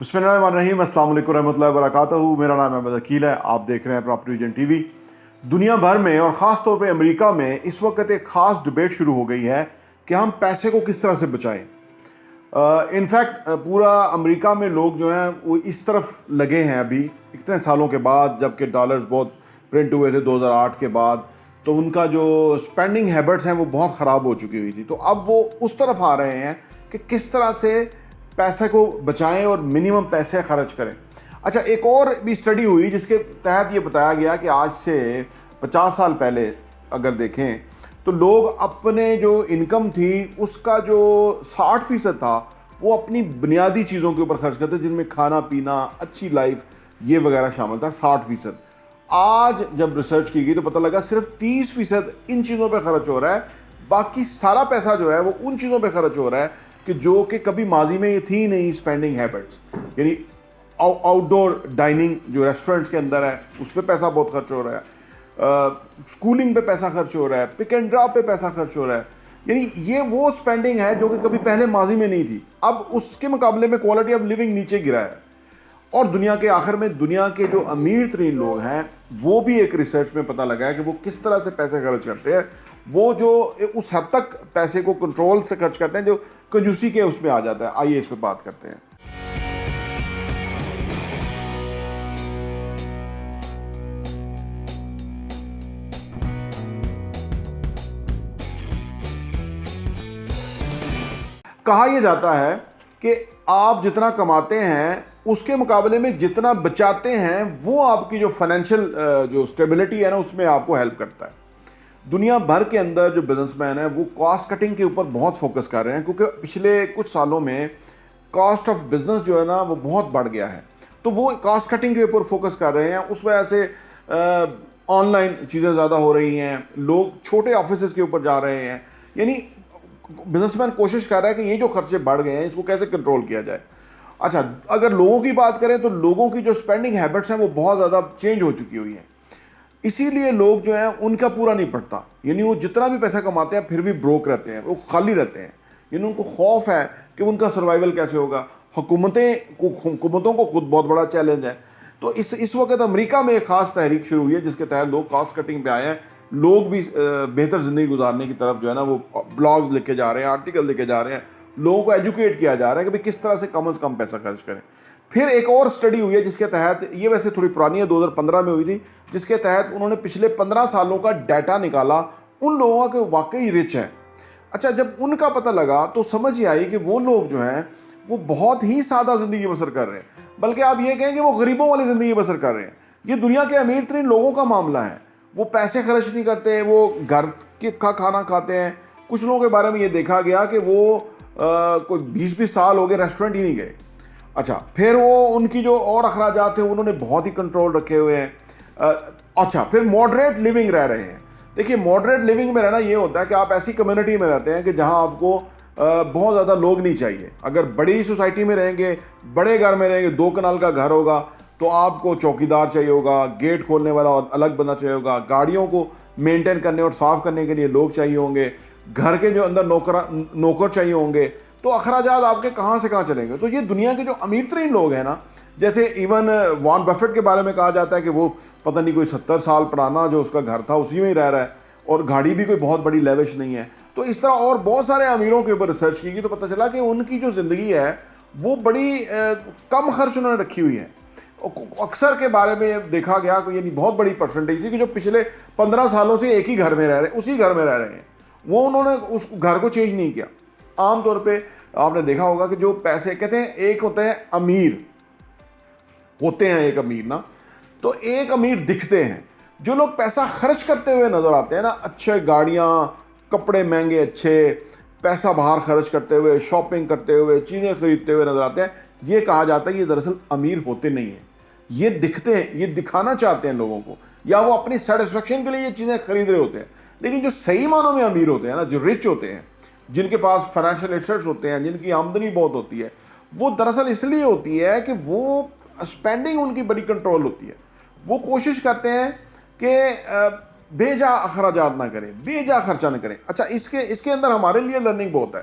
बिस्मिल्लाहिर्रहमानिर्रहीम, अस्सलाम वालेकुम रहमतुल्लाहि व बरकातहू। मेरा नाम अहमद अकील है। आप देख रहे हैं प्रॉपर्टी विजन टीवी। दुनिया भर में और ख़ास तौर पे अमेरिका में इस वक्त एक ख़ास डिबेट शुरू हो गई है कि हम पैसे को किस तरह से बचाएं। इनफैक्ट पूरा अमेरिका में लोग जो हैं वो इस तरफ लगे हैं अभी इतने सालों के बाद, जबकि डॉलर्स बहुत प्रिंट हुए थे 2008 के बाद, तो उनका जो स्पेंडिंग हैबिट्स हैं वो बहुत ख़राब हो चुकी हुई थी। तो अब वो उस तरफ आ रहे हैं कि किस तरह से पैसे को बचाएं और मिनिमम पैसे खर्च करें। अच्छा, एक और भी स्टडी हुई जिसके तहत ये बताया गया कि आज से 50 साल पहले अगर देखें तो लोग अपने जो इनकम थी उसका जो 60% था वो अपनी बुनियादी चीज़ों के ऊपर खर्च करते, जिनमें खाना पीना, अच्छी लाइफ, ये वगैरह शामिल था। 60%। आज जब रिसर्च की गई तो पता लगा सिर्फ 30% इन चीज़ों पर खर्च हो रहा है। बाकी सारा पैसा जो है वो उन चीज़ों पर खर्च हो रहा है कि जो कि कभी माजी में ये थी नहीं स्पेंडिंग हैबिट्स। यानी आउटडोर डाइनिंग जो रेस्टोरेंट्स के अंदर है उस पर पैसा बहुत खर्च हो रहा है, स्कूलिंग पे पैसा खर्च हो रहा है, पिक एंड ड्रॉप पे पैसा खर्च हो रहा है। यानी ये वो स्पेंडिंग है जो कि कभी पहले माजी में नहीं थी। अब उसके मुकाबले में क्वालिटी ऑफ लिविंग नीचे गिरा है। और दुनिया के आखिर में दुनिया के जो अमीर तरीन लोग हैं वो भी एक रिसर्च में पता लगा है कि वो किस तरह से पैसे खर्च करते हैं। वो जो उस हद तक पैसे को कंट्रोल से खर्च करते हैं जो कंजूसी के उसमें आ जाता है। आइए इस पर बात करते हैं। कहा यह जाता है कि आप जितना कमाते हैं उसके मुकाबले में जितना बचाते हैं वो आपकी जो फाइनेंशियल जो स्टेबिलिटी है ना उसमें आपको हेल्प करता है। दुनिया भर के अंदर जो बिजनेसमैन है वो कॉस्ट कटिंग के ऊपर बहुत फोकस कर रहे हैं, क्योंकि पिछले कुछ सालों में कॉस्ट ऑफ बिजनेस जो है ना वो बहुत बढ़ गया है। तो वो कॉस्ट कटिंग के ऊपर फोकस कर रहे हैं। उस वजह से ऑनलाइन चीज़ें ज़्यादा हो रही हैं, लोग छोटे ऑफिस के ऊपर जा रहे हैं। यानी बिजनेसमैन कोशिश कर रहा है कि ये जो खर्चे बढ़ गए हैं इसको कैसे कंट्रोल किया जाए। अच्छा, अगर लोगों की बात करें तो लोगों की जो स्पेंडिंग हैबिट्स हैं वो बहुत ज़्यादा चेंज हो चुकी हुई हैं। इसीलिए लोग जो हैं उनका पूरा नहीं पड़ता। यानी वो जितना भी पैसा कमाते हैं फिर भी ब्रोक रहते हैं, वो खाली रहते हैं। यानी उनको खौफ है कि उनका सर्वाइवल कैसे होगा। हुकूमतों को खुद बहुत बड़ा चैलेंज है। तो इस वक्त अमेरिका में एक ख़ास तहरीक शुरू हुई है जिसके तहत लोग कॉस्ट कटिंग पे आए हैं। लोग भी बेहतर ज़िंदगी गुजारने की तरफ जो है ना वो ब्लॉग्स लिखे जा रहे हैं, आर्टिकल लिखे जा रहे हैं। लोगों को एजुकेट किया जा रहा है कि भाई किस तरह से कम पैसा खर्च करें। फिर एक और स्टडी हुई है जिसके तहत, ये वैसे थोड़ी पुरानी है, 2015 में हुई थी, जिसके तहत उन्होंने पिछले 15 सालों का डाटा निकाला उन लोगों के वाकई रिच हैं। अच्छा, जब उनका पता लगा तो समझ ही आई कि वो लोग जो हैं वो बहुत ही सादा ज़िंदगी बसर कर रहे हैं, बल्कि आप ये कहें कि वो गरीबों वाली ज़िंदगी बसर कर रहे हैं। ये दुनिया के अमीर तरीन लोगों का मामला है। वो पैसे खर्च नहीं करते, वो घर का खाना खाते हैं। कुछ लोगों के बारे में ये देखा गया कि वो कोई 20-20 साल हो गए रेस्टोरेंट ही नहीं गए। अच्छा, फिर वो उनकी जो और अखराजात थे उन्होंने बहुत ही कंट्रोल रखे हुए हैं। अच्छा, फिर मॉडरेट लिविंग रह रहे हैं। देखिए, मॉडरेट लिविंग में रहना ये होता है कि आप ऐसी कम्युनिटी में रहते हैं कि जहां आपको बहुत ज़्यादा लोग नहीं चाहिए। अगर बड़ी सोसाइटी में रहेंगे, बड़े घर में रहेंगे, 2 कनाल का घर होगा, तो आपको चौकीदार चाहिए होगा, गेट खोलने वाला अलग बंदा चाहिए होगा, गाड़ियों को मेंटेन करने और साफ़ करने के लिए लोग चाहिए होंगे, घर के जो अंदर नौकर चाहिए होंगे। तो अखराजात आपके कहाँ से कहाँ चलेंगे। तो ये दुनिया के जो अमीर तरीन लोग हैं ना, जैसे इवन वॉरेन बफेट के बारे में कहा जाता है कि वो पता नहीं कोई 70 साल पुराना जो उसका घर था उसी में ही रह रहा है, और गाड़ी भी कोई बहुत बड़ी लेविश नहीं है। तो इस तरह और बहुत सारे अमीरों के ऊपर रिसर्च की गई तो पता चला कि उनकी जो ज़िंदगी है वो बड़ी कम खर्च उन्होंने रखी हुई है। अक्सर के बारे में देखा गया कि यानी बहुत बड़ी परसेंटेज थी कि जो पिछले 15 सालों से एक ही घर में रह रहे हैं, उसी घर में रह रहे हैं, वो उन्होंने उस घर को चेंज नहीं किया। आमतौर पे आपने देखा होगा कि जो पैसे कहते हैं, एक होते हैं अमीर, होते हैं एक अमीर ना, तो एक अमीर दिखते हैं। जो लोग पैसा खर्च करते हुए नजर आते हैं ना, अच्छे गाड़ियां, कपड़े महंगे अच्छे, पैसा बाहर खर्च करते हुए, शॉपिंग करते हुए, चीज़ें खरीदते हुए नजर आते हैं, ये कहा जाता है ये दरअसल अमीर होते नहीं हैं। ये दिखते हैं, ये दिखाना चाहते हैं लोगों को, या वो अपनी सेटिस्फेक्शन के लिए ये चीज़ें खरीद रहे होते हैं। लेकिन जो सही मानों में अमीर होते हैं ना, जो रिच होते हैं, जिनके पास फाइनेंशियल एसेट्स होते हैं, जिनकी आमदनी बहुत होती है, वो दरअसल इसलिए होती है कि वो स्पेंडिंग उनकी बड़ी कंट्रोल होती है। वो कोशिश करते हैं कि बेजा अखराजात ना करें, बेजा खर्चा ना करें। अच्छा, इसके अंदर हमारे लिए लर्निंग बहुत है।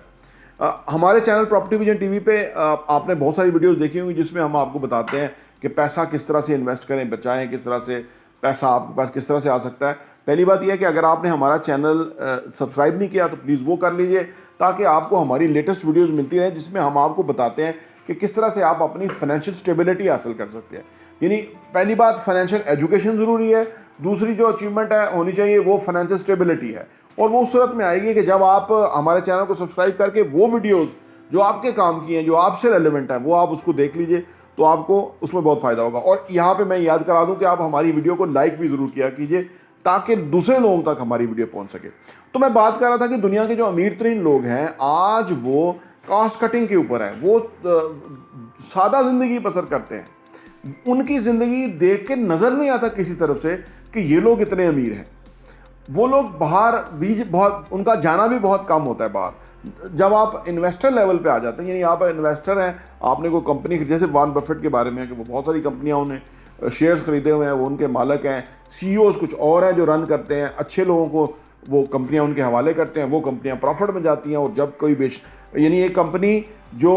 हमारे चैनल प्रॉपर्टी विजन टीवी पे आपने बहुत सारी वीडियोस देखी होंगी जिसमें हम आपको बताते हैं कि पैसा किस तरह से इन्वेस्ट करें, बचाएं किस तरह से, पैसा आपके पास किस तरह से आ सकता है। पहली बात यह है कि अगर आपने हमारा चैनल सब्सक्राइब नहीं किया तो प्लीज़ वो कर लीजिए, ताकि आपको हमारी लेटेस्ट वीडियोज़ मिलती रहें जिसमें हम आपको बताते हैं कि किस तरह से आप अपनी फाइनेंशियल स्टेबिलिटी हासिल कर सकते हैं। यानी पहली बात फाइनेंशियल एजुकेशन ज़रूरी है, दूसरी जो अचीवमेंट है होनी चाहिए वो फाइनेंशियल स्टेबिलिटी है। और वो उस सूरत में आएगी कि जब आप हमारे चैनल को सब्सक्राइब करके वो वीडियोज़ जो आपके काम की हैं, जो आपसे रेलिवेंट है, वो आप उसको देख लीजिए, तो आपको उसमें बहुत फ़ायदा होगा। और यहाँ पे मैं याद करा दूँ कि आप हमारी वीडियो को लाइक भी ज़रूर किया कीजिए, ताकि दूसरे लोगों तक हमारी वीडियो पहुँच सके। तो मैं बात कर रहा था कि दुनिया के जो अमीर तरीन लोग हैं आज वो कॉस्ट कटिंग के ऊपर हैं, वो सादा ज़िंदगी बसर करते हैं। उनकी ज़िंदगी देख के नज़र नहीं आता किसी तरफ से कि ये लोग इतने अमीर हैं। वो लोग बाहर भी बहुत, उनका जाना भी बहुत कम होता है बाहर। जब आप इन्वेस्टर लेवल पे आ जाते हैं, यानी आप इन्वेस्टर हैं, आपने कोई कंपनी, जैसे वॉरेन बफेट के बारे में है कि वो बहुत सारी कंपनियां उन्हें शेयर्स खरीदे हुए हैं, वो उनके मालिक हैं, सीईओज कुछ और हैं जो रन करते हैं, अच्छे लोगों को वो कंपनियां उनके हवाले करते हैं, वो कंपनियां प्रॉफिट में जाती हैं। और जब कोई यानी एक कंपनी जो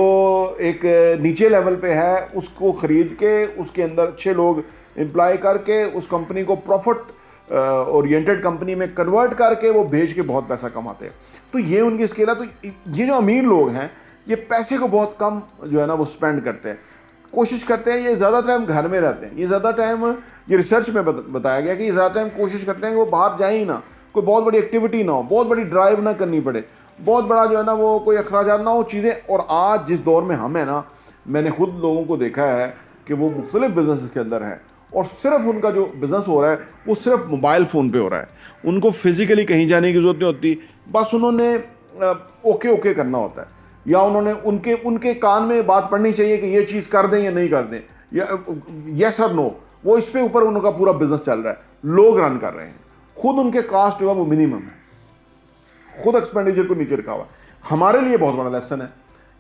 एक नीचे लेवल पे है उसको ख़रीद के उसके अंदर अच्छे लोग एम्प्लॉय करके उस कंपनी को प्रॉफिट ओरिएंटेड कंपनी में कन्वर्ट करके वो भेज के बहुत पैसा कमाते हैं। तो ये उनकी स्केल है। तो ये जो अमीर लोग हैं ये पैसे को बहुत कम जो है ना वो स्पेंड करते हैं, कोशिश करते हैं, ये ज़्यादा टाइम घर में रहते हैं, ये ज़्यादा टाइम, ये रिसर्च में बताया गया कि ये ज़्यादा टाइम कोशिश करते हैं कि वो बाहर जाए ही ना, कोई बहुत बड़ी एक्टिविटी ना हो, बहुत बड़ी ड्राइव ना करनी पड़े, बहुत बड़ा जो है ना वो कोई अखराजात ना हो चीज़ें। और आज जिस दौर में हम हैं ना, मैंने खुद लोगों को देखा है कि वो मुख्तलिफ बिजनेस के अंदर हैं और सिर्फ उनका जो बिज़नेस हो रहा है वो सिर्फ मोबाइल फ़ोन पे हो रहा है। उनको फिज़िकली कहीं जाने की ज़रूरत नहीं होती, बस उन्होंने ओके ओके करना होता है, या उन्होंने उनके कान में बात पड़नी चाहिए कि ये चीज़ कर दें या नहीं कर दें, या यस और नो, वो इस पे ऊपर उनका पूरा बिजनेस चल रहा है, लोग रन कर रहे हैं। खुद उनके कास्ट जो है वो मिनिमम है, खुद एक्सपेंडिचर को नीचे रखा हुआ है। हमारे लिए बहुत बड़ा लेसन है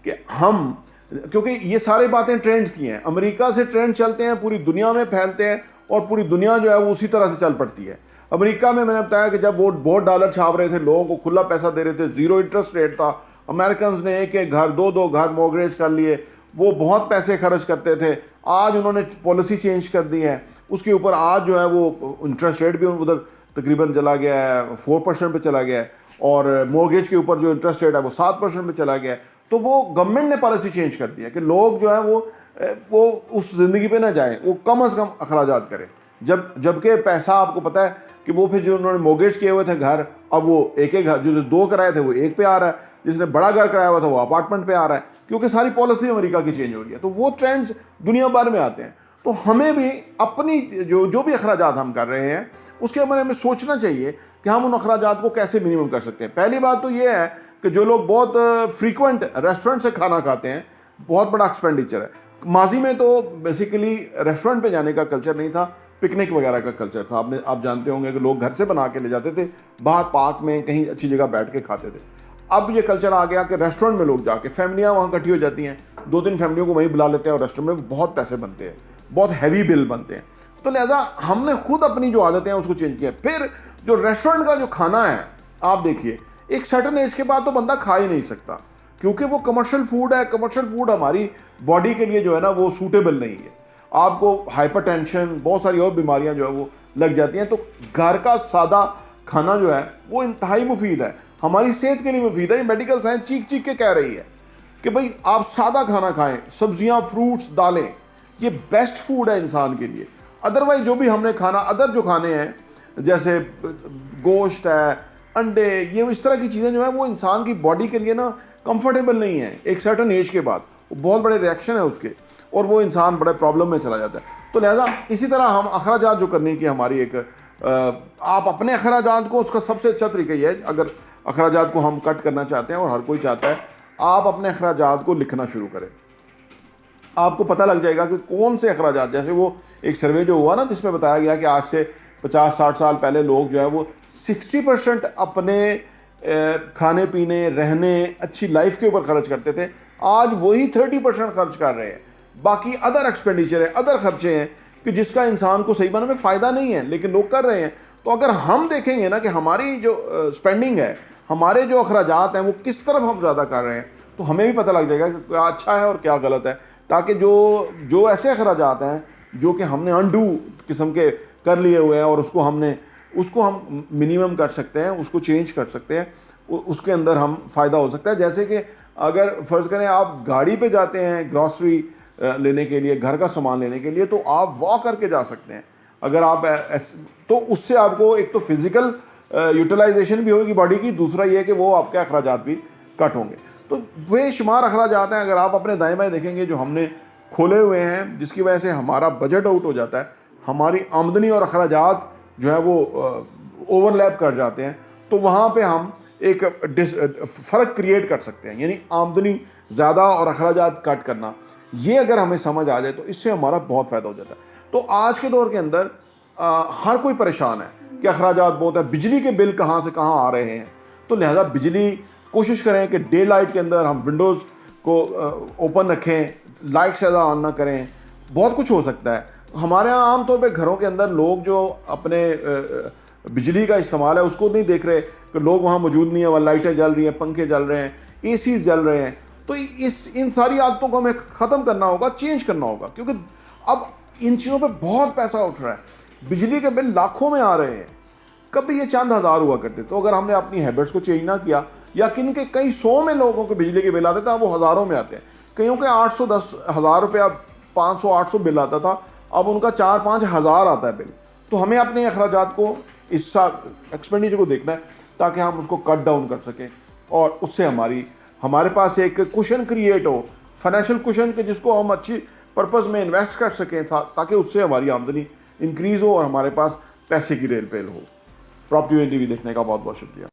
कि हम, क्योंकि ये सारी बातें ट्रेंड्स की हैं, अमेरिका से ट्रेंड चलते हैं, पूरी दुनिया में फैलते हैं और पूरी दुनिया जो है वो उसी तरह से चल पड़ती है। अमेरिका में मैंने बताया कि जब वो बहुत डॉलर छाप रहे थे, लोगों को खुला पैसा दे रहे थे, जीरो इंटरेस्ट रेट था, अमेरिकन ने एक एक घर, दो घर मॉर्गेज कर लिए, वो बहुत पैसे खर्च करते थे। आज उन्होंने पॉलिसी चेंज कर दी है, उसके ऊपर आज जो है वो इंटरेस्ट रेट भी उधर तकरीबन चला गया है, 4% पे चला गया है, और मॉर्गेज के ऊपर जो इंटरेस्ट रेट है वो 7% पे चला गया है। तो वो गवर्नमेंट ने पॉलिसी चेंज कर दी है कि लोग जो है वो उस ज़िंदगी पे ना जाएं, वो कम से कम अखराजात करें। जबकि पैसा आपको पता है कि वो फिर जो उन्होंने मॉर्गेज किए हुए थे घर, अब वो एक घर, जो 2 कराए थे वो 1 पे आ रहा है, जिसने बड़ा घर कराया हुआ था वो अपार्टमेंट पे आ रहा है, क्योंकि सारी पॉलिसी अमेरिका की चेंज हो रही है। तो वो ट्रेंड्स दुनिया भर में आते हैं। तो हमें भी अपनी जो भी अखराजात हम कर रहे हैं उसके बारे में सोचना चाहिए कि हम उन अखराजात को कैसे मिनिमम कर सकते हैं। पहली बात तो ये है कि जो लोग बहुत फ्रीक्वेंट रेस्टोरेंट से खाना खाते हैं, बहुत बड़ा एक्सपेंडिचर है। माजी में तो बेसिकली रेस्टोरेंट पे जाने का कल्चर नहीं था, पिकनिक वगैरह का कल्चर था। आप जानते होंगे कि लोग घर से बना के ले जाते थे, बाहर पार्क में कहीं अच्छी जगह बैठ के खाते थे। अब ये कल्चर आ गया कि रेस्टोरेंट में लोग जाके, फैमिलियाँ वहाँ इकट्ठी हो जाती हैं, 2-3 फैमिलियों को वहीं बुला लेते हैं और रेस्टोरेंट में बहुत पैसे बनते हैं, बहुत हैवी बिल बनते हैं। तो लिहाजा हमने खुद अपनी जो आदतें हैं उसको चेंज किया। फिर जो रेस्टोरेंट का जो खाना है, आप देखिए एक सर्टेन एज के बाद तो बंदा खा ही नहीं सकता, क्योंकि वो कमर्शियल फूड है। कमर्शियल फूड हमारी बॉडी के लिए जो है ना वो सूटेबल नहीं है। आपको हाइपरटेंशन, बहुत सारी और बीमारियां जो है वो लग जाती हैं। तो घर का सादा खाना जो है वो इंतहाई मुफीद है, हमारी सेहत के लिए मुफीद है। ये मेडिकल साइंस चीख चीख के कह रही है कि भाई आप सादा खाना खाएं, सब्जियां, फ्रूट्स, दालें, ये बेस्ट फूड है इंसान के लिए। अदरवाइज जो भी हमने खाना, अदर जो खाने हैं जैसे गोश्त है, अंडे, ये इस तरह की चीज़ें जो है वो इंसान की बॉडी के लिए ना कंफर्टेबल नहीं है। एक सर्टन एज के बाद बहुत बड़े रिएक्शन है उसके, और वो इंसान बड़े प्रॉब्लम में चला जाता है। तो लिहाजा इसी तरह हम अखराजात जो करने की हमारी एक, आप अपने अखराजात को, उसका सबसे अच्छा तरीका ये है, अगर अखराजात को हम कट करना चाहते हैं और हर कोई चाहता है, आप अपने अखराजात को लिखना शुरू करें। आपको पता लग जाएगा कि कौन से अखराजात, जैसे वो एक सर्वे जो हुआ ना जिसमें बताया गया कि आज से 50-60 साल पहले लोग जो है वो 60% अपने खाने पीने, रहने, अच्छी लाइफ के ऊपर खर्च करते थे। आज वही 30% खर्च कर रहे हैं। बाकी अदर एक्सपेंडिचर है, अदर खर्चे हैं कि जिसका इंसान को सही मायने में फ़ायदा नहीं है, लेकिन लोग कर रहे हैं। तो अगर हम देखेंगे ना कि हमारी जो स्पेंडिंग है, हमारे जो अखराजात हैं वो किस तरफ हम ज़्यादा कर रहे हैं, तो हमें भी पता लग जाएगा कि क्या अच्छा है और क्या गलत है, ताकि जो ऐसे अखराजात हैं जो कि हमने अनडू किस्म के कर लिए हुए हैं और उसको हम मिनिमम कर सकते हैं, उसको चेंज कर सकते हैं, उसके अंदर हम फ़ायदा हो सकता है। जैसे कि अगर फ़र्ज़ करें आप गाड़ी पे जाते हैं ग्रॉसरी लेने के लिए, घर का सामान लेने के लिए, तो आप वॉक करके जा सकते हैं। अगर आप तो उससे आपको एक तो फिज़िकल यूटिलाइजेशन भी होगी बॉडी की, दूसरा ये है कि वो आपके अखराजात भी कट होंगे। तो बेशुमार अखराजात हैं, अगर आप अपने दाएं बाएं देखेंगे जो हमने खोले हुए हैं, जिसकी वजह से हमारा बजट आउट हो जाता है, हमारी आमदनी और अखराजात जो है वो ओवरलैप कर जाते हैं। तो वहाँ पे हम एक फ़र्क क्रिएट कर सकते हैं, यानी आमदनी ज़्यादा और अखराजात कट करना। ये अगर हमें समझ आ जाए तो इससे हमारा बहुत फ़ायदा हो जाता है। तो आज के दौर के अंदर हर कोई परेशान है कि अखराजात बहुत है, बिजली के बिल कहाँ से कहाँ आ रहे हैं। तो लिहाजा बिजली कोशिश करें कि डे लाइट के अंदर हम विंडोज़ को ओपन रखें, लाइट ज़्यादा ऑन ना करें। बहुत कुछ हो सकता है। हमारे यहाँ आम तौर पे घरों के अंदर लोग जो अपने बिजली का इस्तेमाल है उसको नहीं देख रहे कि लोग वहाँ मौजूद नहीं है, वहाँ लाइटें जल रही हैं, पंखे जल रहे हैं, एसीज जल रहे हैं। तो इन सारी आदतों को हमें ख़त्म करना होगा, चेंज करना होगा, क्योंकि अब इन चीज़ों पे बहुत पैसा उठ रहा है। बिजली के बिल लाखों में आ रहे हैं, कभी ये चंद हज़ार हुआ करते। तो अगर हमने अपनी हैबिट्स को चेंज ना किया, या किन के कई सौ में लोगों के बिजली के बिल आते थे, वो हज़ारों में आते हैं। कईयों के 810,000 रुपया, 500-800 बिल आता था, अब उनका 4-5 हज़ार आता है बिल। तो हमें अपने अखराजात को, इस एक्सपेंडिचर को देखना है ताकि हम उसको कट डाउन कर सकें और उससे हमारे पास एक कुशन क्रिएट हो, फाइनेंशियल कुशन के, जिसको हम अच्छी पर्पस में इन्वेस्ट कर सकें ताकि उससे हमारी आमदनी इंक्रीज़ हो और हमारे पास पैसे की रेल पेल हो। प्रॉपर्टी NTV देखने का बहुत बहुत शुक्रिया।